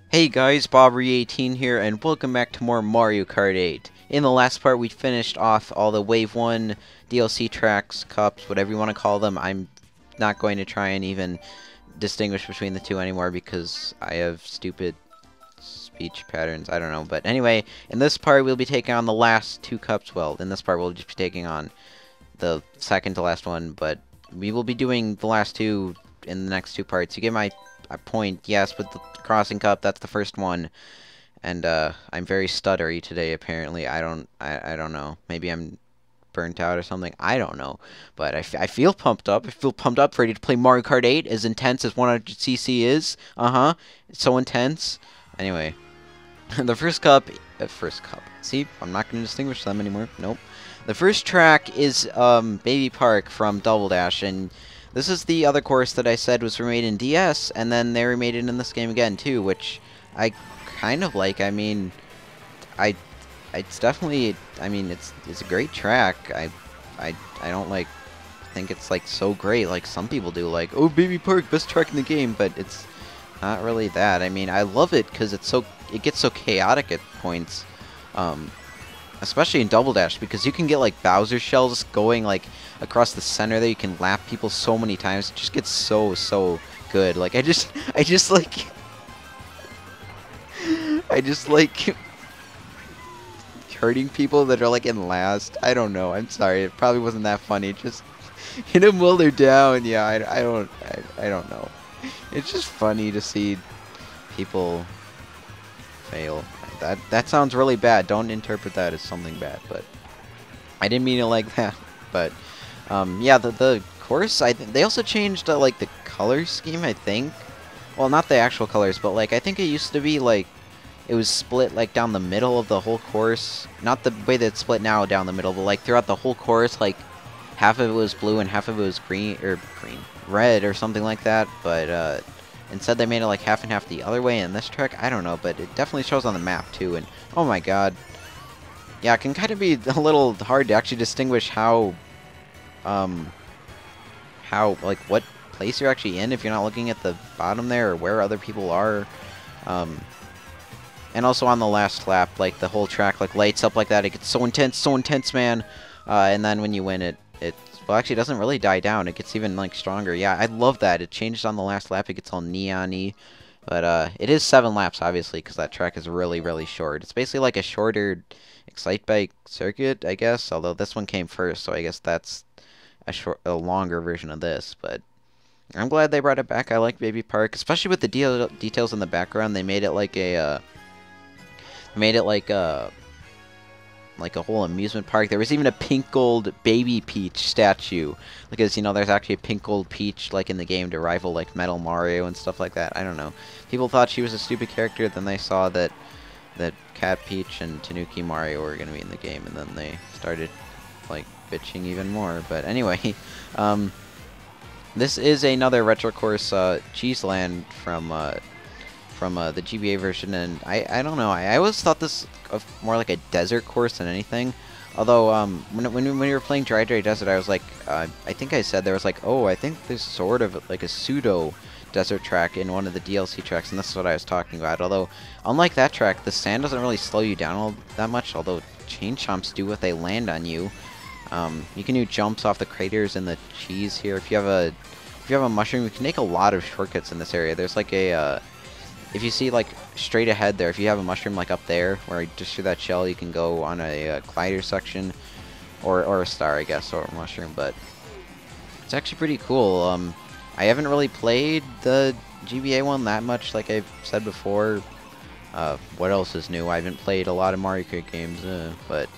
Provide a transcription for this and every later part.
Hey guys, Bobry18 here, and welcome back to more Mario Kart 8. In the last part, we finished off all the Wave 1 DLC tracks, cups, whatever you want to call them. I'm not going to try and even distinguish between the two anymore because I have stupid speech patterns. I don't know. But anyway, in this part, we'll be taking on the last two cups. Well, in this part, we'll just be taking on the second to last one, but we will be doing the last two in the next two parts. You get my point, yes, with the crossing cup, that's the first one. And I'm very stuttery today, apparently. I don't know. Maybe I'm burnt out or something. I don't know. But I feel pumped up. I feel pumped up, ready to play Mario Kart 8, as intense as 100cc is. Uh-huh. It's so intense. Anyway, the first cup. See, I'm not going to distinguish them anymore. Nope. The first track is Baby Park from Double Dash, and this is the other course that I said was remade in DS, and then they remade it in this game again too, which I kind of like. I mean, I it's definitely. I mean, it's a great track. I don't like think it's like so great like some people do. Like, oh, Baby Park, best track in the game, but it's not really that. I mean, I love it because it gets so chaotic at points. Especially in Double Dash, because you can get like Bowser shells going like across the center there. You can lap people so many times. It just gets so good. Like I just like I just like hurting people that are like in last. I don't know. I'm sorry. It probably wasn't that funny. Just hit them while they're down. Yeah, I don't know. It's just funny to see people fail. That sounds really bad. Don't interpret that as something bad, but I didn't mean it like that. But yeah, the course, they also changed like the color scheme, I think. Well, not the actual colors, but like I think it used to be like it was split like down the middle of the whole course. Not the way that it's split now down the middle, but like throughout the whole course, like half of it was blue and half of it was red or something like that. But instead, they made it like half and half the other way in this track. I don't know, but it definitely shows on the map too. And oh my god, yeah, it can kind of be a little hard to actually distinguish how like what place you're actually in if you're not looking at the bottom there or where other people are. And also on the last lap, like the whole track like lights up like that. It gets so intense, man. And then when you win it, well, actually, it doesn't really die down. It gets even, like, stronger. Yeah, I love that. It changed on the last lap. It gets all neon-y. But, it is 7 laps, obviously, because that track is really short. It's basically like a shorter Excitebike circuit, I guess. Although this one came first, so I guess that's a longer version of this. But I'm glad they brought it back. I like Baby Park, especially with the details in the background. They made it like a whole amusement park. There was even a pink gold baby Peach statue, because you know there's actually a pink gold Peach like in the game to rival like Metal Mario and stuff like that. I don't know. People thought she was a stupid character, then they saw that Cat Peach and Tanuki Mario were gonna be in the game, and then they started like bitching even more. But anyway, this is another retro course, Cheeseland from the GBA version, and I don't know. I always thought this more like a desert course than anything. Although when we were playing Dry Desert, I was like, I think I said there was like, oh, I think there's sort of like a pseudo desert track in one of the DLC tracks, and this is what I was talking about. Although unlike that track, the sand doesn't really slow you down all that much. Although chain chomps do if they land on you. You can do jumps off the craters in the cheese here. If you have a mushroom, you can make a lot of shortcuts in this area. There's like a if you see, like, straight ahead there, if you have a mushroom, like, up there, where just through that shell, you can go on a glider section, or a star, I guess, or a mushroom, but it's actually pretty cool. I haven't really played the GBA one that much, like I've said before. What else is new? I haven't played a lot of Mario Kart games, but,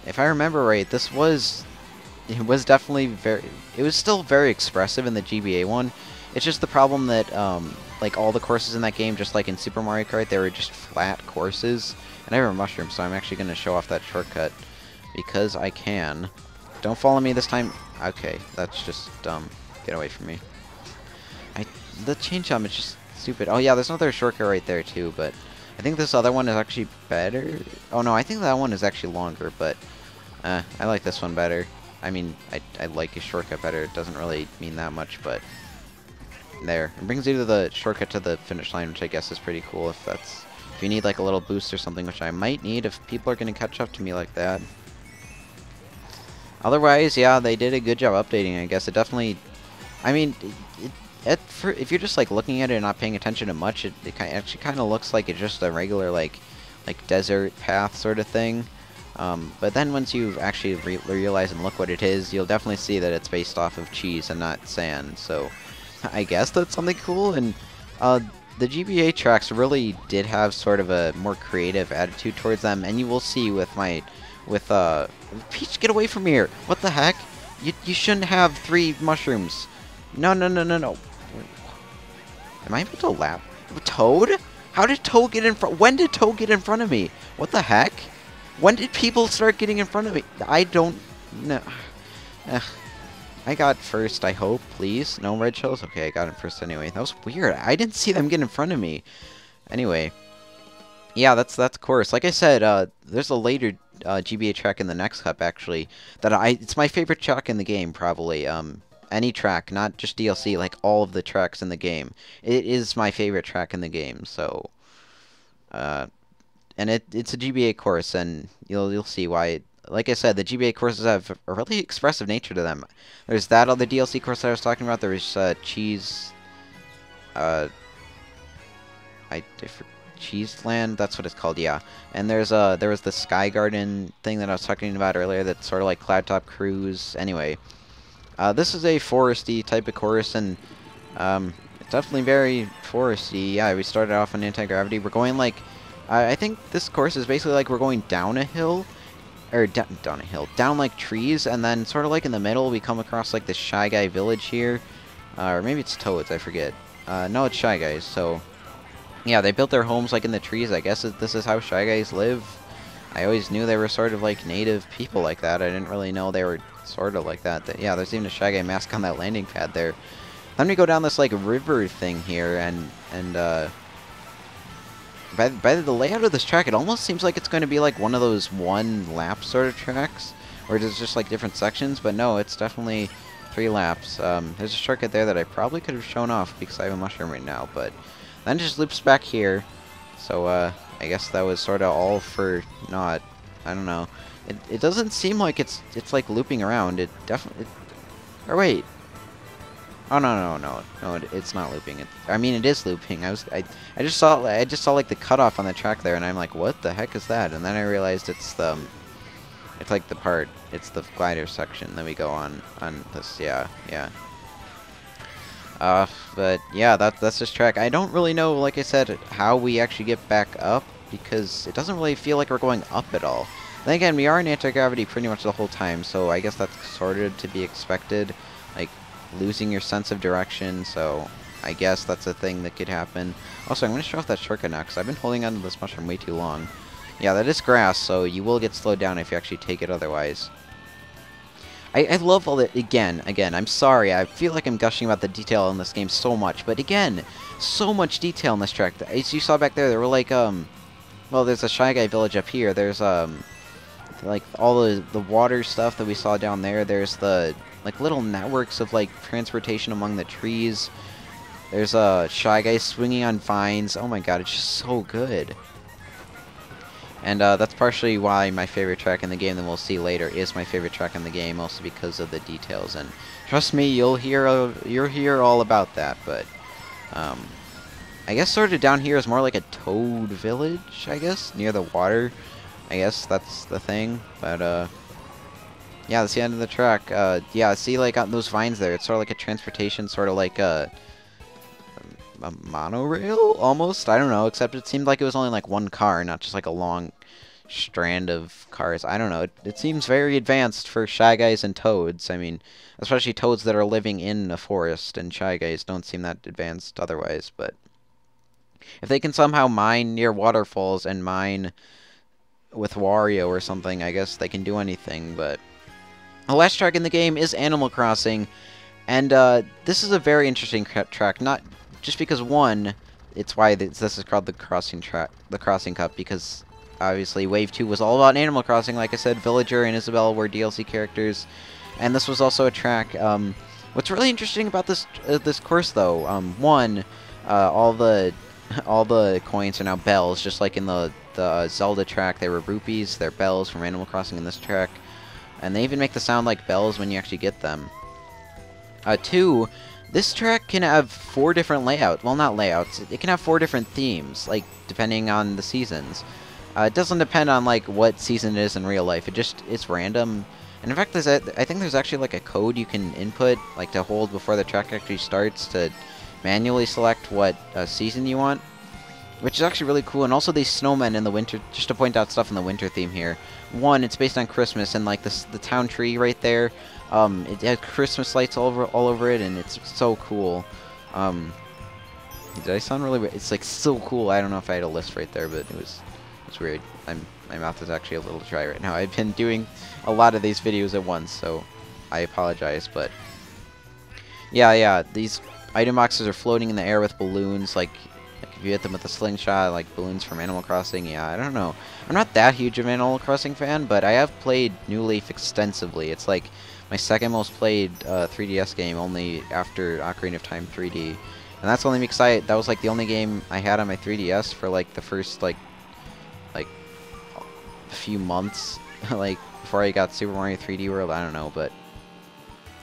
if I remember right, it was definitely it was still very expressive in the GBA one. It's just the problem that, like, all the courses in that game, just like in Super Mario Kart, they were just flat courses. And I have a mushroom, so I'm actually going to show off that shortcut, because I can. Don't follow me this time. Okay, that's just dumb. Get away from me. The chain jump is just stupid. Oh yeah, there's another shortcut right there too, but I think this other one is actually better. Oh no, I think that one is actually longer, but I like this one better. I mean, I like a shortcut better. It doesn't really mean that much, but There. It brings you to the shortcut to the finish line, which I guess is pretty cool if you need like a little boost or something, which I might need if people are going to catch up to me like that. Otherwise, yeah, they did a good job updating, I guess. It definitely, I mean, if you're just like looking at it and not paying attention to much, it actually kind of looks like it's just a regular like desert path sort of thing. But then once you actually realize and look what it is, you'll definitely see that it's based off of cheese and not sand. So I guess that's something cool. And the GBA tracks really did have sort of a more creative attitude towards them, and you will see with Peach, get away from here! What the heck? You shouldn't have 3 mushrooms. No. Am I able to lap? Toad? How did Toad get in front? When did Toad get in front of me? What the heck? When did people start getting in front of me? I don't know. I got first, I hope, please. No red shells? Okay, I got it first anyway. That was weird. I didn't see them get in front of me. Anyway. Yeah, that's course. Like I said, there's a later GBA track in the next cup, actually, that it's my favorite track in the game, probably. Any track, not just DLC, like all of the tracks in the game. It is my favorite track in the game, so... and it's a GBA course, and you'll see why. Like I said, the GBA courses have a really expressive nature to them. There's that other DLC course that I was talking about. There was Cheese... Cheese Land, that's what it's called, yeah. And there was the Sky Garden thing that I was talking about earlier that's sort of like Cloud Top Cruise. Anyway, this is a foresty type of course, and it's definitely very foresty. Yeah, we started off on anti-gravity. We're going like, I think this course is basically like we're going down a hill, or down a hill, down like trees, and then sort of like in the middle we come across like the Shy Guy village here, or maybe it's Toads, I forget. No, it's Shy Guys, so... Yeah, they built their homes like in the trees. I guess this is how Shy Guys live. I always knew they were sort of like native people like that. I didn't really know they were sort of like that. Yeah, there's even a Shy Guy mask on that landing pad there. Then we go down this like river thing here, and by the layout of this track, it almost seems like it's going to be like one of those one lap sort of tracks, where it's just like different sections. But no, it's definitely 3 laps. There's a shortcut there that I probably could have shown off because I have a mushroom right now, but. Then it just loops back here, so I guess that was sort of all for naught. I don't know. It doesn't seem like it's like looping around. It definitely. Or wait. Oh no, it's not looping. I mean it is looping. I just saw like the cutoff on the track there, and I'm like, what the heck is that? And then I realized it's like it's the glider section that we go on this. Yeah. But yeah, that's this track. I don't really know, like I said, how we actually get back up, because it doesn't really feel like we're going up at all. Then again, we are in anti-gravity pretty much the whole time, so I guess that's sort of to be expected, like losing your sense of direction, so I guess that's a thing that could happen. Also, I'm going to show off that shortcut now, because I've been holding onto this mushroom way too long. Yeah, that is grass, so you will get slowed down if you actually take it otherwise. I love all that. Again, I'm sorry, I feel like I'm gushing about the detail in this game so much, but again, so much detail in this track. As you saw back there were like, well, there's a Shy Guy village up here, there's, like, all the water stuff that we saw down there, there's the, like, little networks of, like, transportation among the trees, there's a Shy Guy swinging on vines. Oh my god, it's just so good. And that's partially why my favorite track in the game, that we'll see later, is my favorite track in the game, also because of the details. And trust me, you'll hear all about that. But I guess sort of down here is more like a toad village, I guess, near the water. I guess that's the thing. But yeah, that's the end of the track. Yeah, see, like on those vines there, it's sort of like a transportation, sort of like a monorail almost. I don't know, except it seemed like it was only like one car, not just like a long strand of cars. I don't know, it seems very advanced for Shy Guys and Toads. I mean, especially Toads that are living in a forest, and Shy Guys don't seem that advanced otherwise. But if they can somehow mine near waterfalls and mine with Wario or something, I guess they can do anything. But the last track in the game is Animal Crossing, and this is a very interesting track, not just because, one, it's why this is called the Crossing Cup, because obviously Wave 2 was all about Animal Crossing. Like I said, Villager and Isabelle were DLC characters, and this was also a track What's really interesting about this course, though, one, all the all the coins are now bells, just like in the Zelda track. They were rupees. They're bells from Animal Crossing in this track, and they even make the sound like bells when you actually get them. Two, this track can have 4 different layouts. Well, not layouts. It can have 4 different themes, like depending on the seasons. It doesn't depend on like what season it is in real life. It's random. And in fact, I think there's actually like a code you can input, like to hold before the track actually starts, to manually select what season you want, which is actually really cool. And also these snowmen in the winter, just to point out stuff in the winter theme here. One, it's based on Christmas, and like the town tree right there, it has Christmas lights all over it, and it's so cool. Did I sound really weird? It's like so cool. I don't know if I had a list right there, but it's weird. My mouth is actually a little dry right now. I've been doing a lot of these videos at once, so I apologize, but yeah, these item boxes are floating in the air with balloons, like if you hit them with a slingshot, like balloons from Animal Crossing. Yeah, I don't know. I'm not that huge of an Animal Crossing fan, but I have played New Leaf extensively. It's like my second most played 3DS game, only after Ocarina of Time 3D. And that's only because that was like the only game I had on my 3DS for like the first like a few months, like before I got Super Mario 3D World. I don't know, but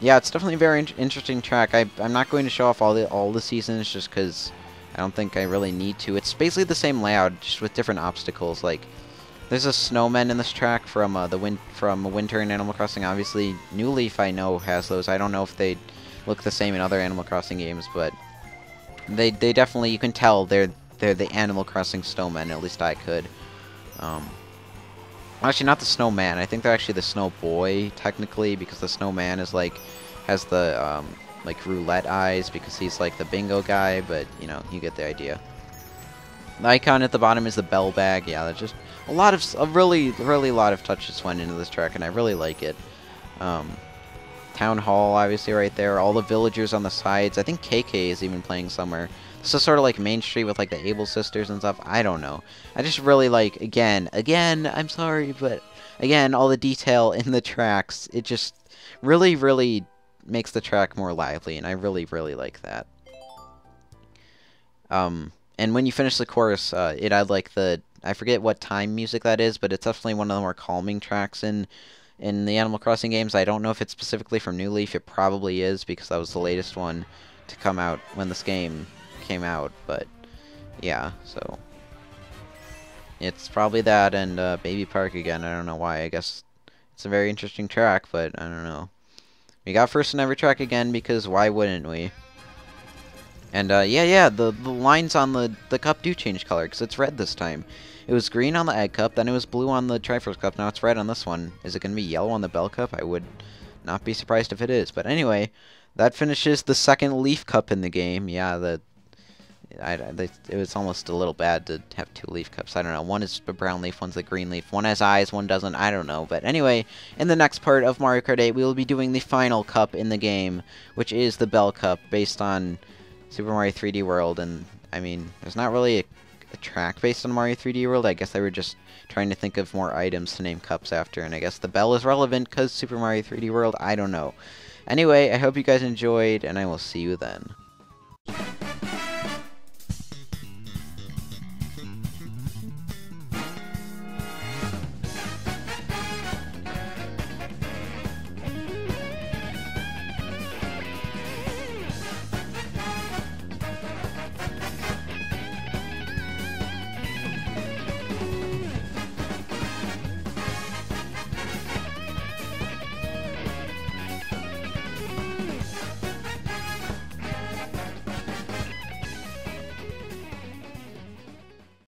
yeah, it's definitely a very interesting track. I'm not going to show off all the seasons just because I don't think I really need to. It's basically the same layout, just with different obstacles. Like there's a snowman in this track from Winter in Animal Crossing. Obviously, New Leaf I know has those. I don't know if they look the same in other Animal Crossing games, but they definitely, you can tell they're the Animal Crossing snowmen. At least I could. Actually, not the snowman. I think they're actually the snow boy, technically, because the snowman is like has the like roulette eyes because he's like the bingo guy. But you know, you get the idea. The icon at the bottom is the bell bag. Yeah, that's just a really lot of touches went into this track, and I really like it. Town Hall, obviously, right there. All the villagers on the sides. I think KK is even playing somewhere. This is sort of like Main Street with like the Able sisters and stuff. I don't know. I just really like, again, I'm sorry, but again, all the detail in the tracks. It just really makes the track more lively, and I really like that. And when you finish the chorus, it had like I forget what time music that is, but it's definitely one of the more calming tracks in the Animal Crossing games. I don't know if it's specifically from New Leaf. It probably is, because that was the latest one to come out when this game came out. But yeah, so it's probably that and Baby Park again. I don't know why. I guess it's a very interesting track, but I don't know. We got First and Every track again, because why wouldn't we? And yeah, the lines on the cup do change color, because it's red this time. It was green on the Egg Cup, then it was blue on the Triforce Cup, now it's red on this one. Is it going to be yellow on the Bell Cup? I would not be surprised if it is. But anyway, that finishes the second Leaf Cup in the game. Yeah, it was almost a little bad to have 2 Leaf Cups. I don't know. One is a brown leaf, one's a green leaf. One has eyes, one doesn't. I don't know. But anyway, in the next part of Mario Kart 8, we will be doing the final cup in the game, which is the Bell Cup, based on Super Mario 3D World. And, I mean, there's not really a track based on Mario 3D World. I guess they were just trying to think of more items to name cups after, and I guess the bell is relevant because Super Mario 3D World. I don't know. Anyway, I hope you guys enjoyed, and I will see you then.